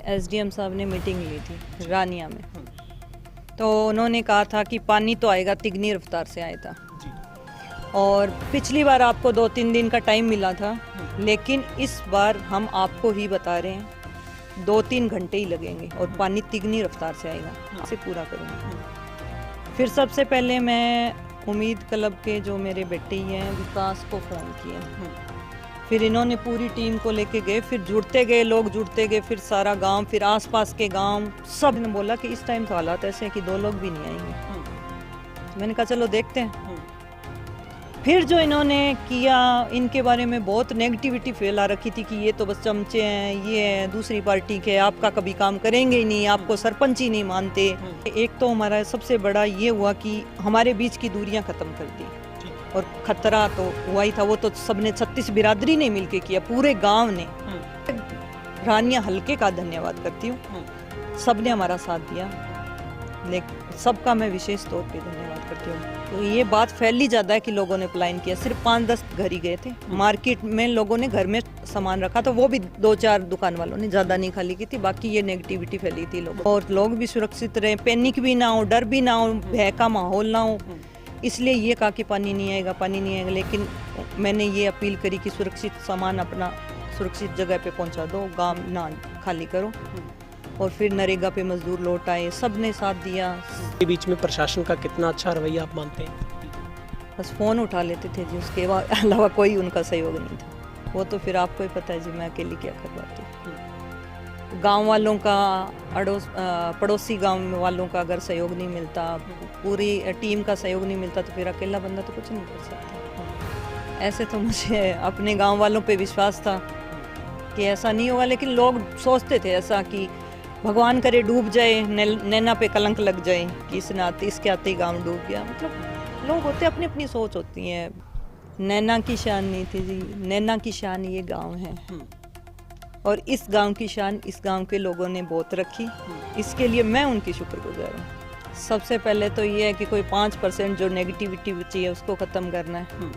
SDM साहब ने meeting ली थी रानिया में, तो उन्होंने कहा था कि पानी तो आएगा, तिगनी रफ्तार से आया था। और पिछली बार आपको 2-3 दिन का टाइम मिला था, लेकिन इस बार हम आपको ही बता रहे हैं 2-3 घंटे ही लगेंगे और पानी तिगनी रफ्तार से आएगा, इसे पूरा करूँगा। फिर सबसे पहले मैं उम्मीद क्लब के जो मेरे बेटे हैं विकास को फ़ोन किया, फिर इन्होंने पूरी टीम को लेके गए, फिर जुड़ते गए लोग, जुड़ते गए, फिर सारा गांव, फिर आसपास के गांव, सब ने बोला कि इस टाइम तो हालात ऐसे हैं कि 2 लोग भी नहीं आएंगे। तो मैंने कहा चलो देखते हैं। फिर जो इन्होंने किया, इनके बारे में बहुत नेगेटिविटी फैला रखी थी कि ये तो बस चमचे हैं, ये है दूसरी पार्टी के, आपका कभी काम करेंगे ही नहीं, आपको सरपंच ही नहीं मानते। एक तो हमारा सबसे बड़ा ये हुआ कि हमारे बीच की दूरियां खत्म कर दी, और खतरा तो हुआ ही था, वो तो सबने 36 बिरादरी ने मिलके किया, पूरे गांव ने। रानिया हल्के का धन्यवाद करती हूँ, सबने हमारा साथ दिया, लेकिन सबका मैं विशेष तौर पे धन्यवाद करती हूँ। तो ये बात फैली ज़्यादा है कि लोगों ने पलायन किया, सिर्फ 5-10 घर ही गए थे। मार्केट में लोगों ने घर में सामान रखा, तो वो भी 2-4 दुकान वालों ने, ज़्यादा नहीं खाली की थी, बाकी ये नेगेटिविटी फैली थी लोगों। और लोग भी सुरक्षित रहे, पैनिक भी ना हो, डर भी ना हो, भय का माहौल ना हो, इसलिए ये कहा कि पानी नहीं आएगा, पानी नहीं आएगा। लेकिन मैंने ये अपील करी कि सुरक्षित सामान अपना सुरक्षित जगह पे पहुंचा दो, गांव ना खाली करो। और फिर नरेगा पे मजदूर लौट आए, सब ने साथ दिया। के बीच में प्रशासन का कितना अच्छा रवैया आप मानते हैं? बस फ़ोन उठा लेते थे जी, उसके अलावा कोई उनका सहयोग नहीं था। वो तो फिर आपको ही पता है जी, मैं अकेली क्या कर पाती। गाँव वालों का, पड़ोसी गाँव वालों का अगर सहयोग नहीं मिलता, पूरी टीम का सहयोग नहीं मिलता, तो फिर अकेला बंदा तो कुछ नहीं कर सकता। ऐसे तो मुझे अपने गांव वालों पे विश्वास था कि ऐसा नहीं होगा, लेकिन लोग सोचते थे ऐसा कि भगवान करे डूब जाए, नैना पे कलंक लग जाए कि इसके आते ही गांव डूब गया। मतलब लोग होते, अपनी अपनी सोच होती है। नैना की शान नहीं थी जी, नैना की शान ये गाँव है, और इस गांव की शान इस गांव के लोगों ने बहुत रखी, इसके लिए मैं उनकी शुक्रगुजार हूँ। सबसे पहले तो ये है कि कोई 5% जो नेगेटिविटी बची है उसको ख़त्म करना है,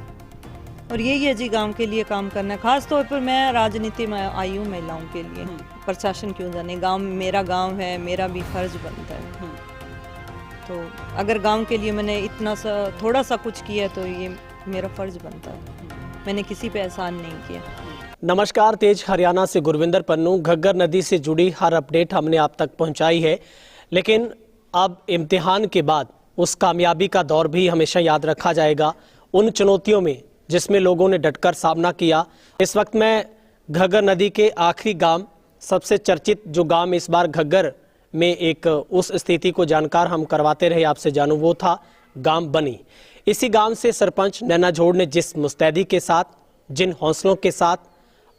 और यही है जी, गांव के लिए काम करना है। खास तौर पर मैं राजनीति में आई हूँ महिलाओं के लिए, प्रशासन क्यों जाने, गांव मेरा गांव है, मेरा भी फर्ज बनता है। तो अगर गांव के लिए मैंने इतना सा थोड़ा सा कुछ किया तो ये मेरा फर्ज बनता है, मैंने किसी पे एहसान नहीं किया। नमस्कार, तेज हरियाणा से गुरविंदर पन्नू। घग्गर नदी से जुड़ी हर अपडेट हमने आप तक पहुंचाई है, लेकिन अब इम्तिहान के बाद उस कामयाबी का दौर भी हमेशा याद रखा जाएगा, उन चुनौतियों में जिसमें लोगों ने डटकर सामना किया। इस वक्त मैं घग्गर नदी के आखिरी गांव, सबसे चर्चित जो गांव इस बार घग्गर में एक उस स्थिति को जानकार हम करवाते रहे आपसे जानू, वो था गांव बनी। इसी गांव से सरपंच नैना जोड़ ने जिस मुस्तैदी के साथ, जिन हौसलों के साथ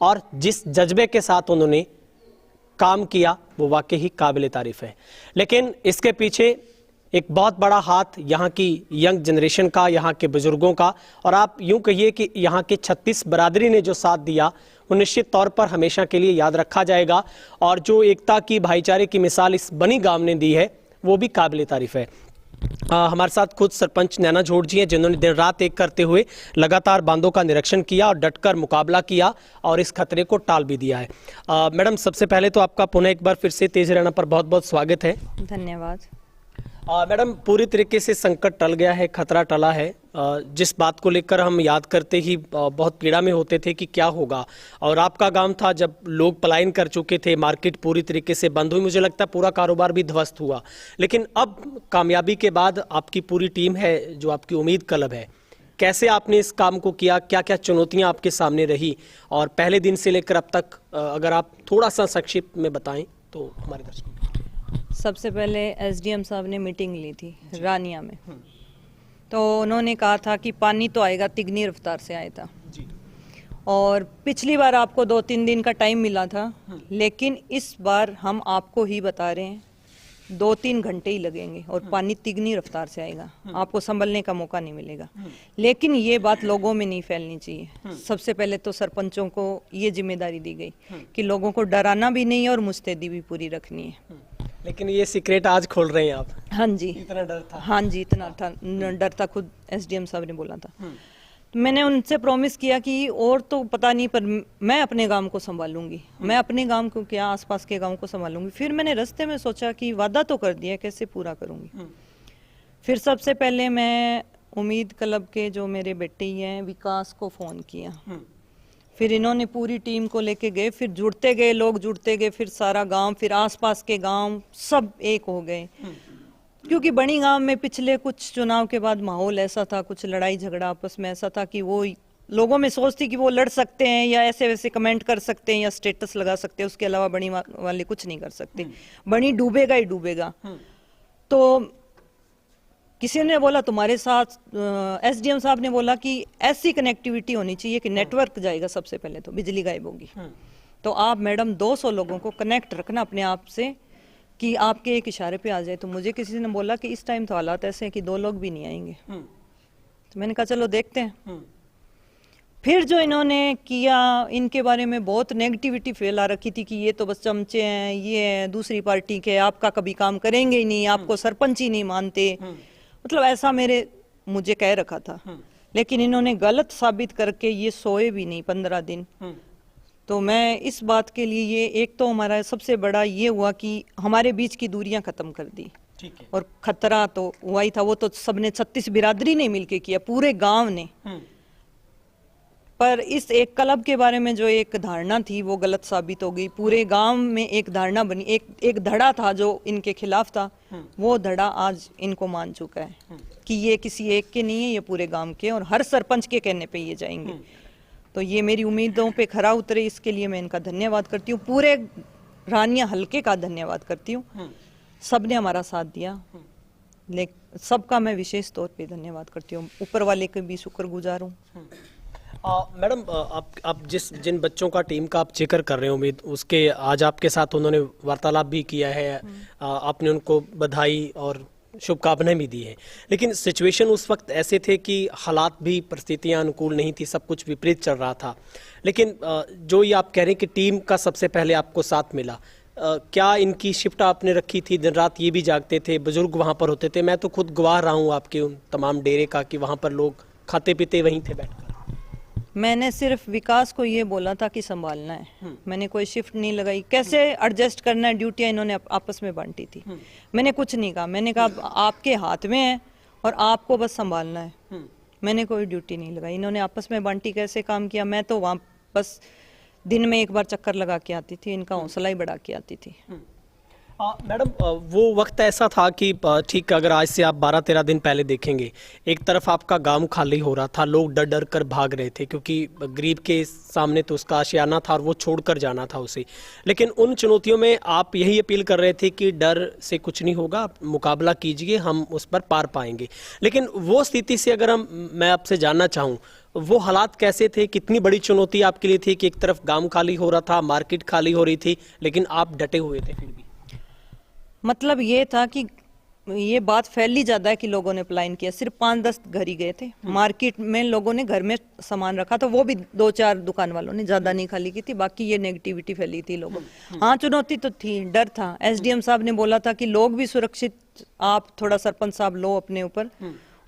और जिस जज्बे के साथ उन्होंने काम किया, वो वाकई ही काबिल तारीफ है। लेकिन इसके पीछे एक बहुत बड़ा हाथ यहाँ की यंग जनरेशन का, यहाँ के बुजुर्गों का, और आप यूं कहिए कि यहाँ के 36 बरादरी ने जो साथ दिया, वो निश्चित तौर पर हमेशा के लिए याद रखा जाएगा। और जो एकता की, भाईचारे की मिसाल इस बनी गांव ने दी है, वो भी काबिल तारीफ है। हमारे साथ खुद सरपंच नैना जोड़ जी हैं, जिन्होंने दिन रात एक करते हुए लगातार बांधों का निरीक्षण किया और डटकर मुकाबला किया और इस खतरे को टाल भी दिया है। मैडम, सबसे पहले तो आपका पुनः एक बार फिर से तेज हरियाणा पर बहुत बहुत स्वागत है। धन्यवाद। मैडम, पूरी तरीके से संकट टल गया है, खतरा टला है। जिस बात को लेकर हम याद करते ही बहुत पीड़ा में होते थे कि क्या होगा, और आपका गांव था जब लोग पलायन कर चुके थे, मार्केट पूरी तरीके से बंद हुई, मुझे लगता है पूरा कारोबार भी ध्वस्त हुआ। लेकिन अब कामयाबी के बाद आपकी पूरी टीम है, जो आपकी उम्मीद क्लब है, कैसे आपने इस काम को किया, क्या क्या चुनौतियाँ आपके सामने रही, और पहले दिन से लेकर अब तक अगर आप थोड़ा सा संक्षिप्त में बताएं तो हमारे दर्शकों। सबसे पहले एसडीएम साहब ने मीटिंग ली थी रानिया में, तो उन्होंने कहा था कि पानी तो आएगा, तिगनी रफ्तार से आया था। और पिछली बार आपको 2-3 दिन का टाइम मिला था, लेकिन इस बार हम आपको ही बता रहे हैं 2-3 घंटे ही लगेंगे और पानी तिगनी रफ्तार से आएगा, आपको संभलने का मौका नहीं मिलेगा। लेकिन ये बात लोगों में नहीं फैलनी चाहिए। सबसे पहले तो सरपंचों को ये जिम्मेदारी दी गई कि लोगों को डराना भी नहीं है और मुस्तैदी भी पूरी रखनी है। लेकिन ये सीक्रेट आज खोल रहे हैं आप। हाँ जी, इतना डर था। हाँ जी, इतना था डर था, खुद एसडीएम साहब ने बोला था। तो मैंने उनसे प्रॉमिस किया कि और तो पता नहीं, पर मैं अपने गांव को संभालूंगी, मैं अपने गांव को क्या आसपास के गांव को संभालूंगी। फिर मैंने रास्ते में सोचा कि वादा तो कर दिया, कैसे पूरा करूंगी। फिर सबसे पहले मैं उम्मीद क्लब के जो मेरे बेटे ही हैं विकास को फ़ोन किया। फिर इन्होंने पूरी टीम को लेके गए, फिर जुड़ते गए लोग, जुड़ते गए, फिर सारा गांव, फिर आसपास के गांव सब एक हो गए। क्योंकि बड़ी गांव में पिछले कुछ चुनाव के बाद माहौल ऐसा था, कुछ लड़ाई झगड़ा आपस में ऐसा था कि वो लोगों में सोच थी कि वो लड़ सकते हैं या ऐसे वैसे कमेंट कर सकते हैं या स्टेटस लगा सकते हैं, उसके अलावा बड़ी वाले कुछ नहीं कर सकते। बड़ी डूबेगा ही डूबेगा। तो किसी ने बोला तुम्हारे साथ, एसडीएम साहब ने बोला कि ऐसी कनेक्टिविटी होनी चाहिए कि नेटवर्क जाएगा, सबसे पहले तो बिजली गायब होगी। तो आप मैडम 200 लोगों को कनेक्ट रखना अपने आप से कि आपके एक इशारे पे आ जाए। तो मुझे किसी ने बोला कि इस टाइम तो हालात ऐसे हैं कि 2 लोग भी नहीं आएंगे। तो मैंने कहा चलो देखते हैं। फिर जो इन्होंने किया, इनके बारे में बहुत नेगेटिविटी फैला रखी थी कि ये तो बस चमचे हैं, ये हैं दूसरी पार्टी के, आपका कभी काम करेंगे ही नहीं, आपको सरपंच ही नहीं मानते, मतलब ऐसा मुझे कह रखा था। लेकिन इन्होंने गलत साबित करके ये सोए भी नहीं 15 दिन। तो मैं इस बात के लिए, ये एक तो हमारा सबसे बड़ा ये हुआ कि हमारे बीच की दूरियां खत्म कर दी। ठीक है। और खतरा तो हुआ ही था, वो तो सबने 36 बिरादरी ने मिलके किया, पूरे गांव ने। पर इस एक क्लब के बारे में जो एक धारणा थी वो गलत साबित हो गई। पूरे गांव में एक धारणा बनी, एक धड़ा था जो इनके खिलाफ था, वो धड़ा आज इनको मान चुका है कि ये किसी एक के नहीं है, ये पूरे गांव के, और हर सरपंच के कहने पे ये जाएंगे। तो ये मेरी उम्मीदों पे खरा उतरे, इसके लिए मैं इनका धन्यवाद करती हूँ, पूरे रानिया हलके का धन्यवाद करती हूँ। सबने हमारा साथ दिया, लेकिन सबका मैं विशेष तौर पे धन्यवाद करती हूँ, ऊपर वाले के भी शुक्रगुजार हूँ। मैडम, आप जिन बच्चों का टीम का आप जिक्र कर रहे हो, उम्मीद उसके आज आपके साथ उन्होंने वार्तालाप भी किया है, आपने उनको बधाई और शुभकामनाएं भी दी है, लेकिन सिचुएशन उस वक्त ऐसे थे कि हालात भी, परिस्थितियां अनुकूल नहीं थी, सब कुछ विपरीत चल रहा था। लेकिन जो ये आप कह रहे हैं कि टीम का सबसे पहले आपको साथ मिला, क्या इनकी शिफ्ट आपने रखी थी, दिन रात ये भी जागते थे, बुजुर्ग वहाँ पर होते थे? मैं तो खुद गवाह रहा हूँ आपके उन तमाम डेरे का कि वहाँ पर लोग खाते पीते वहीं थे बैठकर। मैंने सिर्फ विकास को ये बोला था कि संभालना है, मैंने कोई शिफ्ट नहीं लगाई। कैसे एडजस्ट करना है, ड्यूटियां इन्होंने आपस में बांटी थी। मैंने कुछ नहीं कहा, मैंने कहा आपके हाथ में है और आपको बस संभालना है। मैंने कोई ड्यूटी नहीं लगाई, इन्होंने आपस में बांटी कैसे काम किया। मैं तो वहाँ बस दिन में एक बार चक्कर लगा के आती थी, इनका हौसला ही बढ़ा के आती थी। मैडम, वो वक्त ऐसा था कि ठीक अगर आज से आप 12-13 दिन पहले देखेंगे, एक तरफ आपका गांव खाली हो रहा था, लोग डर डर कर भाग रहे थे क्योंकि गरीब के सामने तो उसका आशियाना था और वो छोड़कर जाना था उसे। लेकिन उन चुनौतियों में आप यही अपील कर रहे थे कि डर से कुछ नहीं होगा, आप मुकाबला कीजिए, हम उस पर पार पाएंगे। लेकिन वो स्थिति से अगर मैं आपसे जानना चाहूँ, वो हालात कैसे थे, कितनी बड़ी चुनौती आपके लिए थी कि एक तरफ गाँव खाली हो रहा था, मार्केट खाली हो रही थी, लेकिन आप डटे हुए थे? फिर भी मतलब ये था कि ये बात फैली ज्यादा है कि लोगों ने पलायन किया, सिर्फ 5-10 घर ही गए थे। मार्केट में लोगों ने घर में सामान रखा था, वो भी 2-4 दुकान वालों ने, ज्यादा नहीं खाली की थी, बाकी ये नेगेटिविटी फैली थी लोगों। हाँ, चुनौती तो थी, डर था। एसडीएम साहब ने बोला था कि लोग भी सुरक्षित, आप थोड़ा सरपंच साहब लो अपने ऊपर,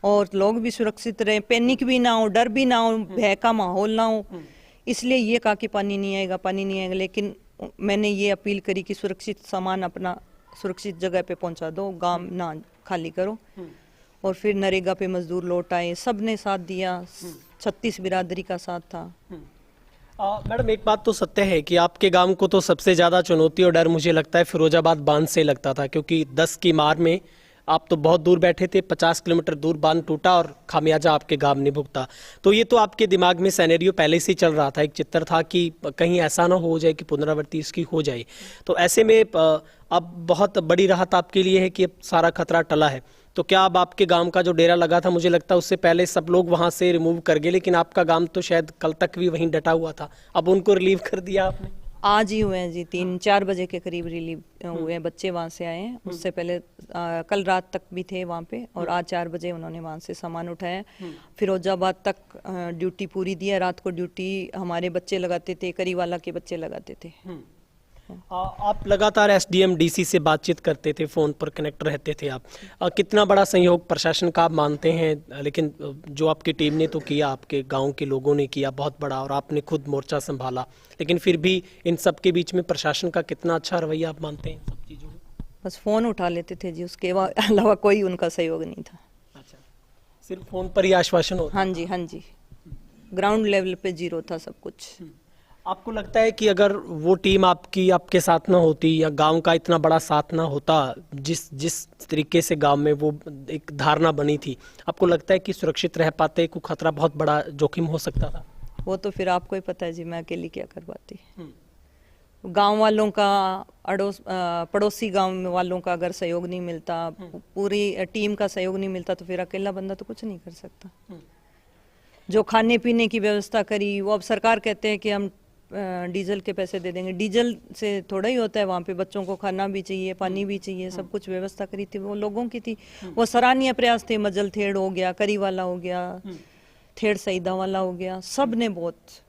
और लोग भी सुरक्षित रहे, पैनिक भी ना हो, डर भी ना हो, भय का माहौल ना हो। इसलिए ये कहा कि पानी नहीं आएगा, पानी नहीं आएगा। लेकिन मैंने ये अपील करी कि सुरक्षित सामान अपना सुरक्षित जगह पे पहुंचा दो, गांव ना खाली करो। और फिर नरेगा पे मजदूर लौट आए, सबने साथ दिया, 36 बिरादरी का साथ था। मैडम, एक बात तो सत्य है कि आपके गांव को तो सबसे ज़्यादा चुनौती और डर मुझे लगता है फिरोजाबाद बांध से लगता था, क्योंकि 10 की मार में आप तो बहुत दूर बैठे थे, 50 किलोमीटर दूर बांध टूटा और खामियाजा आपके गांव ने भुगता। तो ये तो आपके दिमाग में सिनेरियो पहले से चल रहा था, एक चित्र था कि कहीं ऐसा ना हो जाए कि पुनरावृत्ति इसकी हो जाए। तो ऐसे में अब बहुत बड़ी राहत आपके लिए है कि अब सारा खतरा टला है। तो क्या अब आपके गांव का जो डेरा लगा था, मुझे लगता है उससे पहले सब लोग वहां से रिमूव कर गए, लेकिन आपका गांव तो शायद कल तक भी वहीं डटा हुआ था, अब उनको रिलीव कर दिया आपने? आज ही हुए हैं जी, 3-4 बजे के करीब रिलीव हुए हैं, बच्चे वहाँ से आए हैं। उससे पहले कल रात तक भी थे वहाँ पे, और आज 4 बजे उन्होंने वहाँ से सामान उठाया। फिरोजाबाद तक ड्यूटी पूरी दी है, रात को ड्यूटी हमारे बच्चे लगाते थे, करीवाला के बच्चे लगाते थे। आप लगातार एसडीएम डीसी से बातचीत करते थे, फ़ोन पर कनेक्ट रहते थे आप। कितना बड़ा सहयोग प्रशासन का आप मानते हैं, लेकिन जो आपकी टीम ने तो किया, आपके गांव के लोगों ने किया बहुत बड़ा, और आपने खुद मोर्चा संभाला, लेकिन फिर भी इन सब के बीच में प्रशासन का कितना अच्छा रवैया आप मानते हैं सब चीज़ों में? बस फ़ोन उठा लेते थे जी, उसके अलावा कोई उनका सहयोग नहीं था। अच्छा, सिर्फ फ़ोन पर ही आश्वासन होता? हाँ जी, हाँ जी, ग्राउंड लेवल पे जीरो था सब कुछ। आपको लगता है कि अगर वो टीम आपकी आपके साथ ना होती, या गांव का इतना बड़ा साथ ना होता, जिस तरीके से गांव में वो एक धारणा बनी थी, आपको लगता है कि सुरक्षित रह पाते, कोई खतरा बहुत बड़ा जोखिम हो सकता था? वो तो फिर आपको ही पता है जी, मैं अकेली क्या कर पाती। गांव वालों का, पड़ोसी गांव वालों का अगर सहयोग नहीं मिलता, पूरी टीम का सहयोग नहीं मिलता, तो फिर अकेला बंदा तो कुछ नहीं कर सकता। जो खाने पीने की व्यवस्था करी, वो अब सरकार कहते हैं कि हम डीजल के पैसे दे देंगे। डीजल से थोड़ा ही होता है, वहाँ पे बच्चों को खाना भी चाहिए, पानी भी चाहिए, सब कुछ व्यवस्था करी थी वो लोगों की थी। वो सराहनीय प्रयास थे। मजल थेड़ हो गया, करी वाला हो गया, थेड़ सईदा वाला हो गया, सब ने बहुत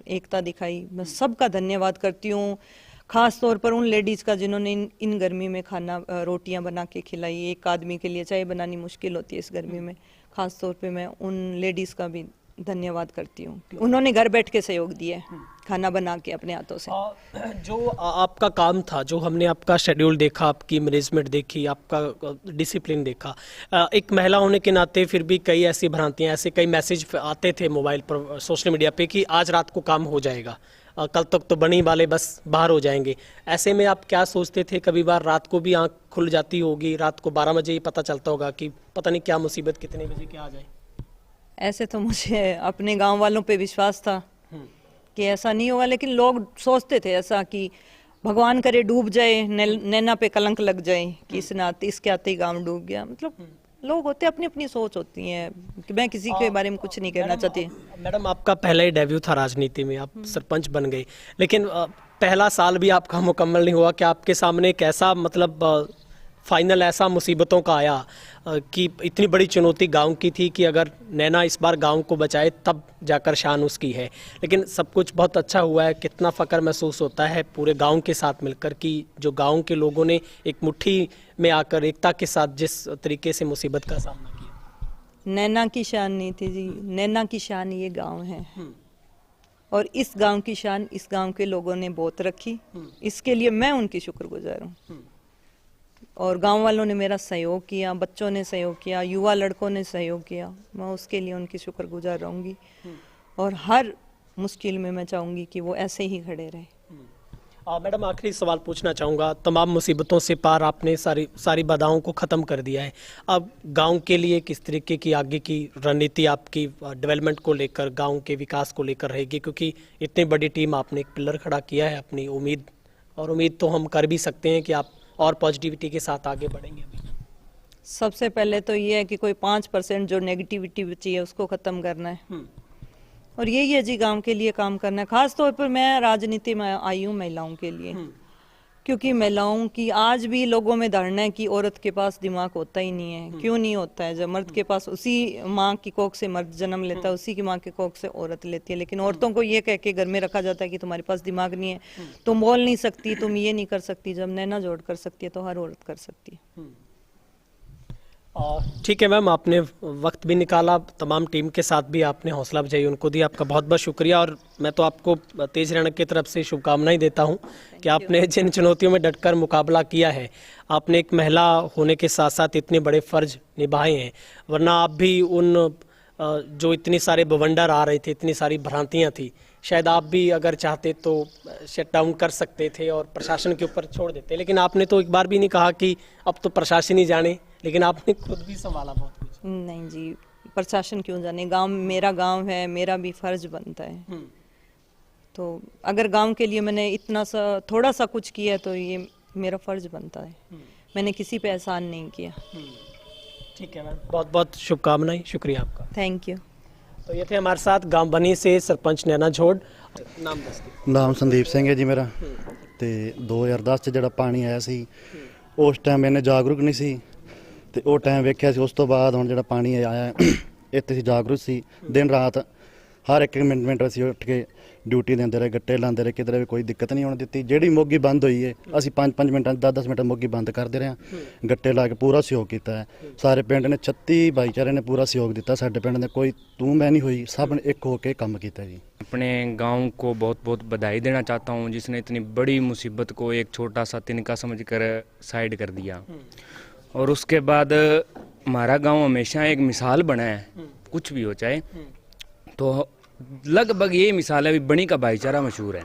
एकता दिखाई। मैं सबका धन्यवाद करती हूँ, खास तौर पर उन लेडीज़ का जिन्होंने इन गर्मी में खाना, रोटियां बना के खिलाई। एक आदमी के लिए चाय बनानी मुश्किल होती है इस गर्मी में। खास तौर पे मैं उन लेडीज़ का भी धन्यवाद करती हूँ, उन्होंने घर बैठ के सहयोग दिया है, खाना बना के अपने हाथों से। जो आपका काम था, जो हमने आपका शेड्यूल देखा, आपकी मैनेजमेंट देखी, आपका डिसिप्लिन देखा, एक महिला होने के नाते फिर भी कई ऐसी भ्रांतियाँ, ऐसे कई मैसेज आते थे मोबाइल पर, सोशल मीडिया पे, कि आज रात को काम हो जाएगा, कल तक तो बनी वाले बस बाहर हो जाएंगे। ऐसे में आप क्या सोचते थे? कभी बार रात को भी आँख खुल जाती होगी, रात को 12 बजे ही पता चलता होगा कि पता नहीं क्या मुसीबत कितने बजे क्या आ जाए? ऐसे तो मुझे अपने गांव वालों पे विश्वास था कि ऐसा नहीं होगा, लेकिन लोग सोचते थे ऐसा कि भगवान करे डूब जाए, नैना पे कलंक लग जाए, कि इसके आते ही गांव डूब गया। मतलब लोग होते, अपनी अपनी सोच होती है, कि मैं किसी के बारे में कुछ नहीं कहना चाहती। मैडम, आपका पहला ही डेब्यू था राजनीति में, आप सरपंच बन गए, लेकिन पहला साल भी आपका मुकम्मल नहीं हुआ कि आपके सामने एक ऐसा, मतलब फाइनल ऐसा मुसीबतों का आया कि इतनी बड़ी चुनौती गांव की थी कि अगर नैना इस बार गांव को बचाए तब जाकर शान उसकी है। लेकिन सब कुछ बहुत अच्छा हुआ है। कितना फ़ख्र महसूस होता है पूरे गांव के साथ मिलकर, कि जो गांव के लोगों ने एक मुट्ठी में आकर एकता के साथ जिस तरीके से मुसीबत का सामना किया। नैना की शान नहीं थी जी, नैना की शान ये गाँव है, और इस गाँव की शान इस गाँव के लोगों ने बहुत रखी। इसके लिए मैं उनकी शुक्रगुजार हूँ। और गांव वालों ने मेरा सहयोग किया, बच्चों ने सहयोग किया, युवा लड़कों ने सहयोग किया, मैं उसके लिए उनकी शुक्रगुजार रहूंगी। और हर मुश्किल में मैं चाहूंगी कि वो ऐसे ही खड़े रहे। मैडम, आखिरी सवाल पूछना चाहूँगा। तमाम मुसीबतों से पार आपने सारी बाधाओं को ख़त्म कर दिया है। अब गांव के लिए किस तरीके की आगे की रणनीति आपकी डेवलपमेंट को लेकर, गांव के विकास को लेकर रहेगी? क्योंकि इतनी बड़ी टीम आपने एक पिलर खड़ा किया है अपनी उम्मीद तो हम कर भी सकते हैं कि आप और पॉजिटिविटी के साथ आगे बढ़ेंगे। सबसे पहले तो ये है कि कोई 5% जो नेगेटिविटी बची है उसको ख़त्म करना है, और यही है जी, गांव के लिए काम करना है। खास तौर पर मैं राजनीति में आई हूँ महिलाओं के लिए, क्योंकि महिलाओं की आज भी लोगों में धारणा है कि औरत के पास दिमाग होता ही नहीं है। क्यों नहीं होता है? जब मर्द के पास, उसी माँ की कोख से मर्द जन्म लेता है, उसी की माँ की कोख से औरत लेती है, लेकिन औरतों को ये कह के घर में रखा जाता है कि तुम्हारे पास दिमाग नहीं है, तुम बोल नहीं सकती, तुम ये नहीं कर सकती। जब नैना जोड़ कर सकती है तो हर औरत कर सकती है। ठीक है मैम, आपने वक्त भी निकाला, तमाम टीम के साथ भी आपने हौसला अफजाई उनको दी, आपका बहुत बहुत शुक्रिया। और मैं तो आपको तेज रणक की तरफ से शुभकामनाएं देता हूं कि आपने जिन चुनौतियों में डटकर मुकाबला किया है, आपने एक महिला होने के साथ साथ इतने बड़े फ़र्ज निभाए हैं। वरना आप भी उन जो इतनी सारे बवंडर आ रहे थे, इतनी सारी भ्रांतियाँ थी, शायद आप भी अगर चाहते तो शट डाउन कर सकते थे और प्रशासन के ऊपर छोड़ देते। लेकिन आपने तो एक बार भी नहीं कहा कि अब तो प्रशासन ही जाने, लेकिन आपने खुद भी संभाला बहुत कुछ। नहीं जी, प्रशासन क्यों जाने, गांव मेरा गांव है, मेरा भी फर्ज बनता है। तो अगर गांव के लिए मैंने इतना सा थोड़ा सा कुछ किया तो ये मेरा फर्ज बनता है। मैंने किसी पे एहसान नहीं किया। ठीक है मैम, बहुत बहुत शुभकामनाएं, शुक्रिया आपका। Thank you. तो ये थे हमारे साथ गांव बनी से सरपंच नैना झोड़। ਨਾਮ ਸੰਦੀਪ ਸਿੰਘ ਹੈ ਜੀ ਮੇਰਾ। ਤੇ 2010 ਚ ਜਿਹੜਾ ਪਾਣੀ ਆਇਆ ਸੀ ਉਸ ਟਾਈਮ ਇਹਨੇ ਜਾਗਰੂਕ ਨਹੀਂ ਸੀ, ਤੇ ਉਹ ਟਾਈਮ ਵੇਖਿਆ ਸੀ। ਉਸ ਤੋਂ ਬਾਅਦ ਹੁਣ ਜਿਹੜਾ ਪਾਣੀ ਆਇਆ ਇੱਥੇ ਸੀ ਜਾਗਰੂਕ ਸੀ, ਦਿਨ ਰਾਤ ਹਰ ਇੱਕ ਮਿੰਟ ਅਸੀਂ ਉੱਠ ਕੇ ਡਿਊਟੀ ਦਿੰਦੇ ਰਹੇ, ਗੱਟੇ ਲਾਉਂਦੇ ਰਹੇ, ਕਿਧਰੇ ਵੀ ਕੋਈ ਦਿੱਕਤ ਨਹੀਂ ਆਉਣ ਦਿੱਤੀ। ਜਿਹੜੀ ਮੋਗੀ ਬੰਦ ਹੋਈ ਹੈ ਅਸੀਂ 5-5 ਮਿੰਟਾਂ 10-10 ਮਿੰਟ ਮੋਗੀ ਬੰਦ ਕਰਦੇ ਰਹੇ ਹਾਂ, ਗੱਟੇ ਲਾ ਕੇ ਪੂਰਾ ਸਹਿਯੋਗ ਕੀਤਾ ਹੈ। ਸਾਰੇ ਪਿੰਡ ਨੇ 36 ਭਾਈਚਾਰੇ ਨੇ ਪੂਰਾ ਸਹਿਯੋਗ ਦਿੱਤਾ। ਸਾਡੇ ਪਿੰਡ ਦੇ ਕੋਈ ਤੂੰ ਮੈਂ नहीं हुई, सब ने एक होके काम किया जी। अपने गांव को बहुत बहुत बधाई देना चाहता हूं जिसने इतनी बड़ी मुसीबत को एक छोटा सा तिनका समझकर साइड कर दिया। और उसके बाद हमारा गांव हमेशा एक मिसाल बना है, कुछ भी हो चाहे। तो लगभग ये मिसाल है, अभी बनी का भाईचारा मशहूर है।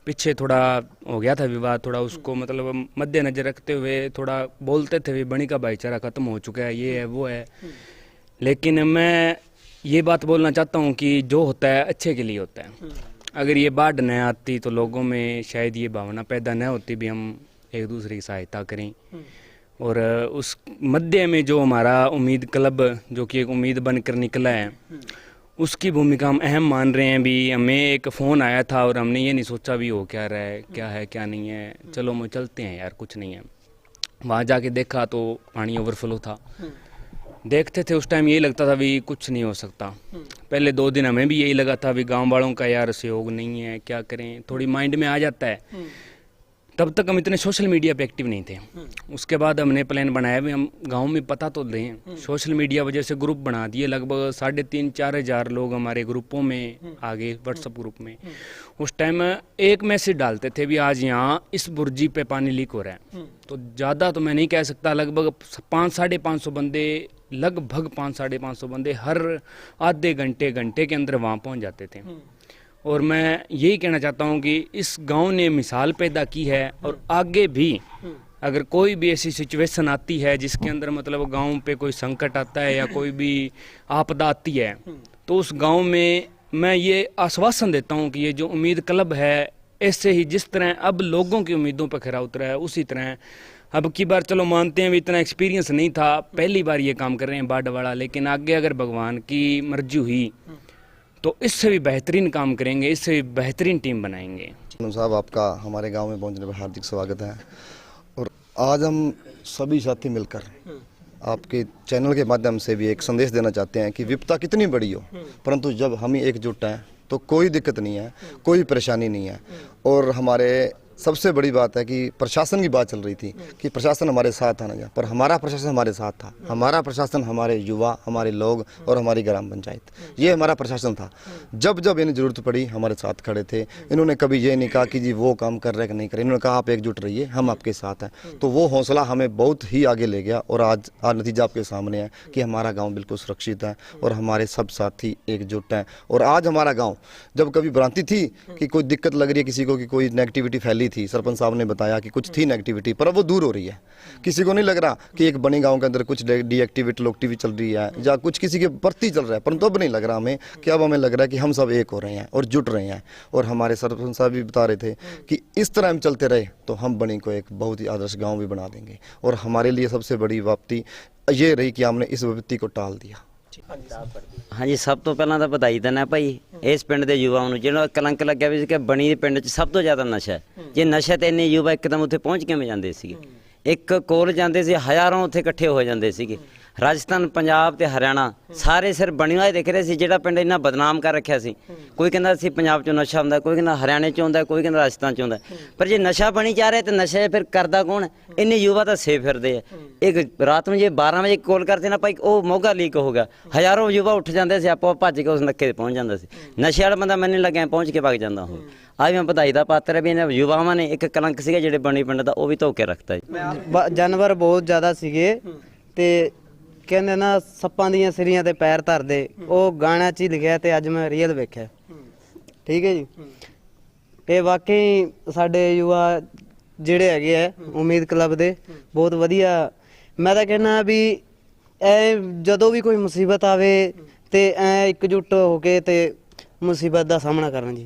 पीछे थोड़ा हो गया था विवाद, थोड़ा उसको मतलब मद्देनजर रखते हुए थोड़ा बोलते थे भी बनी का भाईचारा ख़त्म हो चुका है, ये है वो है। लेकिन मैं ये बात बोलना चाहता हूँ कि जो होता है अच्छे के लिए होता है। अगर ये बाढ़ न आती तो लोगों में शायद ये भावना पैदा न होती भी हम एक दूसरे की सहायता करें। और उस मध्य में जो हमारा उम्मीद क्लब जो कि एक उम्मीद बनकर निकला है, उसकी भूमिका हम अहम मान रहे हैं। भी हमें एक फ़ोन आया था और हमने ये नहीं सोचा भी हो क्या रहा है क्या नहीं है, चलो हम चलते हैं यार, कुछ नहीं है। वहाँ जाके देखा तो पानी ओवरफ्लो था। देखते थे उस टाइम यही लगता था भी कुछ नहीं हो सकता। पहले 2 दिन हमें भी यही लगा था भी गांव वालों का यार सहयोग नहीं है, क्या करें, थोड़ी माइंड में आ जाता है। तब तक हम इतने सोशल मीडिया पे एक्टिव नहीं थे। उसके बाद हमने प्लान बनाया भी हम गांव में पता तो दें। सोशल मीडिया वजह से ग्रुप बना दिए, लगभग 3,500-4 हज़ार लोग हमारे ग्रुपों में आ गए, व्हाट्सएप ग्रुप में। उस टाइम एक मैसेज डालते थे भी आज यहाँ इस बुर्जी पे पानी लीक हो रहा है। तो ज़्यादा तो मैं नहीं कह सकता, लगभग 500-550 बंदे, लगभग 500-550 बंदे हर आधे घंटे के अंदर वहाँ पहुँच जाते थे। और मैं यही कहना चाहता हूँ कि इस गांव ने मिसाल पैदा की है। और आगे भी अगर कोई भी ऐसी सिचुएशन आती है जिसके अंदर मतलब गांव पे कोई संकट आता है या कोई भी आपदा आती है, तो उस गांव में मैं ये आश्वासन देता हूँ कि ये जो उम्मीद क्लब है, ऐसे ही जिस तरह अब लोगों की उम्मीदों पर खरा उतरा है, उसी तरह अब की बार चलो मानते हैं भी इतना एक्सपीरियंस नहीं था, पहली बार ये काम कर रहे हैं बाढ़ वाला, लेकिन आगे अगर भगवान की मर्जी हुई तो इससे भी बेहतरीन काम करेंगे, इससे भी बेहतरीन टीम बनाएंगे। साहब, आपका हमारे गांव में पहुंचने पर हार्दिक स्वागत है। और आज हम सभी साथी मिलकर आपके चैनल के माध्यम से भी एक संदेश देना चाहते हैं कि विपदा कितनी बड़ी हो, परंतु जब हम ही एकजुट हैं तो कोई दिक्कत नहीं है, कोई परेशानी नहीं है। और हमारे सबसे बड़ी बात है कि प्रशासन की बात चल रही थी कि प्रशासन हमारे साथ आना चाहिए, पर हमारा प्रशासन हमारे साथ था। हमारा प्रशासन हमारे युवा, हमारे लोग और हमारी ग्राम पंचायत, ये हमारा प्रशासन था। जब जब इन्हें ज़रूरत पड़ी हमारे साथ खड़े थे। इन्होंने कभी ये नहीं कहा कि जी वो काम कर रहे कि नहीं कर रहे, इन्होंने कहा आप एकजुट रहिए, हम आपके साथ हैं। तो वो हौसला हमें बहुत ही आगे ले गया और आज नतीजा आपके सामने है कि हमारा गाँव बिल्कुल सुरक्षित है और हमारे सब साथी एकजुट हैं। और आज हमारा गाँव, जब कभी भ्रांति थी कि कोई दिक्कत लग रही है किसी को, कि कोई नेगेटिविटी फैली थी, सरपंच साहब ने बताया कि कुछ थी नेगेटिविटी, पर अब वो दूर हो रही है। किसी को नहीं लग रहा कि एक बनी गांव के अंदर कुछ डीएक्टिविटी लोकटिविटी चल रही है या कुछ किसी के प्रति चल रहा है, परंतु अब नहीं लग रहा हमें कि अब हमें लग रहा है कि हम सब एक हो रहे हैं और जुट रहे हैं। और हमारे सरपंच साहब भी बता रहे थे कि इस तरह हम चलते रहे तो हम बनी को एक बहुत ही आदर्श गाँव भी बना देंगे। और हमारे लिए सबसे बड़ी वापसी ये रही कि हमने इस विपत्ति को टाल दिया। हाँ जी, सब तो पहला तो बधाई देना भाई इस पिंड के युवाओं ਨੂੰ ਜਿਹੜਾ ਕਲੰਕ ਲੱਗਿਆ ਵੀ ਸੀ ਕਿ ਬਣੀ ਦੇ ਪਿੰਡ 'ਚ ਸਭ ਤੋਂ ਜ਼ਿਆਦਾ ਨਸ਼ਾ ਹੈ। ਜੇ ਨਸ਼ਾ ਤੇ ਇੰਨੇ ਯੁਵਾ ਇੱਕਦਮ ਉੱਥੇ ਪਹੁੰਚ ਕਿਵੇਂ ਜਾਂਦੇ ਸੀਗੇ? ਇੱਕ ਕੋਲ ਜਾਂਦੇ ਸੀ, ਹਜ਼ਾਰਾਂ ਉੱਥੇ ਇਕੱਠੇ ਹੋ ਜਾਂਦੇ ਸੀਗੇ। ਰਾਜਸਥਾਨ, ਪੰਜਾਬ ਤੇ ਹਰਿਆਣਾ ਸਾਰੇ ਸਿਰ ਬਣੀ ਹੋਏ ਦਿਖ ਰਹੇ ਸੀ। ਜਿਹੜਾ ਪਿੰਡ ਇੰਨਾ ਬਦਨਾਮ ਕਰ ਰੱਖਿਆ ਸੀ, ਕੋਈ ਕਹਿੰਦਾ ਸੀ ਪੰਜਾਬ 'ਚੋਂ ਨਸ਼ਾ ਹੁੰਦਾ, ਕੋਈ ਕਹਿੰਦਾ ਹਰਿਆਣੇ 'ਚ ਹੁੰਦਾ, ਕੋਈ ਕਹਿੰਦਾ ਰਾਜਸਥਾਨ 'ਚ ਹੁੰਦਾ। ਪਰ ਜੇ ਨਸ਼ਾ ਬਣੀ ਜਾ ਰਿਹਾ ਤੇ ਨਸ਼ਾ ਫਿਰ ਕਰਦਾ ਕੌਣ? ਇੰਨੇ ਯੁਵਾ ਤਾਂ ਸੇਫ ਫਿਰਦੇ ਆ। ਇੱਕ ਰਾਤ ਨੂੰ ਜੇ 12 ਵਜੇ ਕੋਲ ਕਰਦੇ ਨਾ ਭਾਈ, ਉਹ ਮੋਗਾ ਲੀਕ ਹੋ ਗਿਆ, ਹਜ਼ਾਰਾਂ ਯੁਵਾ ਉੱਠ ਜਾਂਦੇ ਸੀ, ਆਪੋ ਭੱਜ ਕੇ ਉਸ ਨੱਕੇ 'ਤੇ ਪਹੁੰਚ ਜਾਂਦਾ ਸੀ। ਨਸ਼ੇ ਵਾਲਾ ਬੰਦਾ ਮੈਨੂੰ ਲੱਗਿਆ ਪਹੁੰਚ ਕੇ ਭੱਜ ਜਾਂਦਾ ਉਹ। ਅੱਜ ਮੈਂ ਵਧਾਈ ਦਾ ਪਾਤਰ ਹੈ ਵੀ ਇਹਨਾਂ ਯੁਵਾਵਾਂ ਨੇ ਇੱਕ ਕਲੰਕ ਸੀਗਾ ਜਿਹੜੇ ਬਣੀ ਪਿੰਡ ਦਾ, ਉਹ ਵੀ ਧੋ ਕੇ ਰੱਖਤਾ ਜੀ। ਜਾਨਵਰ ਬਹੁਤ ਜ਼ਿਆਦਾ ਸੀਗੇ ਤੇ ਕਹਿੰਦੇ ਨਾ ਸੱਪਾਂ ਦੀਆਂ ਸਿਰੀਆਂ ਤੇ ਪੈਰ ਧਰਦੇ, ਉਹ ਗਾਣਾ 'ਚ ਹੀ ਲਿਖਿਆ ਤੇ ਅੱਜ ਮੈਂ ਰੀਅਲ ਵੇਖਿਆ। ਠੀਕ ਹੈ ਜੀ, ਇਹ ਵਾਕਈ ਸਾਡੇ ਯੁਵਾ ਜਿਹੜੇ ਹੈਗੇ ਆ ਉਮੀਦ ਕਲੱਬ ਦੇ ਬਹੁਤ ਵਧੀਆ। ਮੈਂ ਤਾਂ ਕਹਿੰਦਾ ਵੀ ਐ ਜਦੋਂ ਵੀ ਕੋਈ ਮੁਸੀਬਤ ਆਵੇ ਤੇ ਐ ਇਕਜੁੱਟ ਹੋ ਕੇ ਤੇ ਮੁਸੀਬਤ ਦਾ ਸਾਹਮਣਾ ਕਰਨਾ ਜੀ।